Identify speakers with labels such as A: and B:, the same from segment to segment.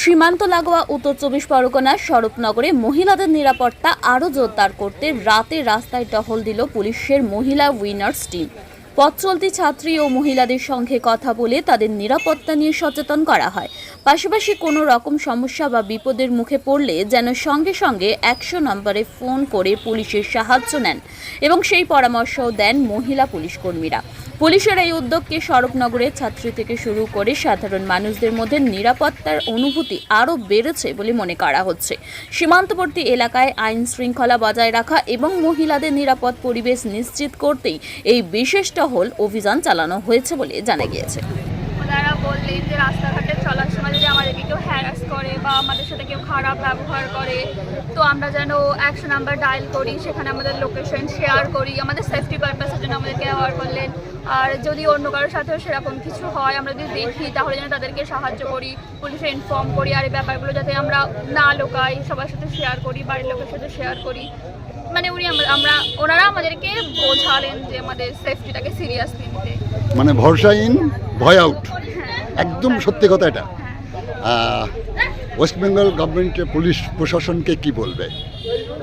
A: সীমান্ত লাগোয়া উত্তর ২৪ পরগনার স্বরূপনগরে মহিলাদের নিরাপত্তা আরও জোরদার করতে রাতে রাস্তায় টহল দিল পুলিশের মহিলা উইনার্স টিম। পথ চলতি ছাত্রী ও মহিলাদের সঙ্গে কথা বলে তাদের নিরাপত্তা নিয়ে সচেতন করা হয়। পাশাপাশি কোনো রকম সমস্যা বা বিপদের মুখে পড়লে যেন সঙ্গে সঙ্গে ১০০ নম্বরে ফোন করে পুলিশের সাহায্য নেন এবং সেই পরামর্শও দেন মহিলা পুলিশ কর্মীরা। পুলিশের এই উদ্যোগকে স্বরূপনগরের ছাত্রী থেকে শুরু করে সাধারণ মানুষদের মধ্যে নিরাপত্তার অনুভূতি আরও বেড়েছে বলে মনে করা হচ্ছে। সীমান্তবর্তী এলাকায় আইন শৃঙ্খলা বজায় রাখা এবং মহিলাদের নিরাপদ পরিবেশ নিশ্চিত করতেই এই বিশেষ টহল অভিযান চালানো হয়েছে বলে জানা গিয়েছে।
B: ওনারা বললেন যে রাস্তাঘাটে চলার সময় যদি আমাদেরকে কেউ হ্যারাস করে বা আমাদের সাথে কেউ খারাপ ব্যবহার করে তো আমরা যেন ১০০ নাম্বার ডায়াল করি, সেখানে আমাদের লোকেশন শেয়ার করি, আমাদের সেফটি পারপাসের জন্য আমাদেরকে অ্যাওয়ার করলেন। আর যদি অন্য কারোর সাথেও সেরকম কিছু হয় আমরা যদি দেখি তাহলে যেন তাদেরকে সাহায্য করি, পুলিশে ইনফর্ম করি, আর এই ব্যাপারগুলো যাতে আমরা না লোকাই, সবার সাথে শেয়ার করি, বাড়ির লোকের সাথে শেয়ার করি। মানে ওনারা আমাদেরকে বোঝালেন যে আমাদের সেফটিটাকে সিরিয়াসলি নিতে।
C: মানে ভরসা ইন ভয় আউট, একদম সত্যি কথা এটা। ওয়েস্ট বেঙ্গল গভর্নমেন্টের পুলিশ প্রশাসনকে কি বলবে?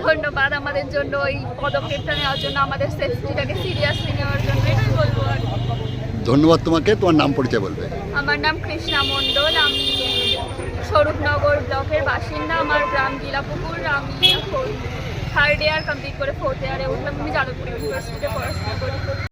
B: ধন্যবাদ আমাদের জন্য এই পদক্ষেপটা নেওয়ার জন্য, আমাদের সেফটিটাকে সিরিয়াসলি নেওয়ার জন্য, এটাই বলবো। আর
C: ধন্যবাদ তোমাকে। তোমার নাম পরিচয় বলবে?
B: আমার নাম কৃষ্ণা মণ্ডল, আমি স্বরূপনগর ব্লকের বাসিন্দা, আমার গ্রাম গিলাপুকুর। আমি এখন 3rd ইয়ার কমপ্লিট করে 4th ইয়ারে উঠলাম। আমি যাদবপুর ইউনিভার্সিটিতে পড়াশোনা করি।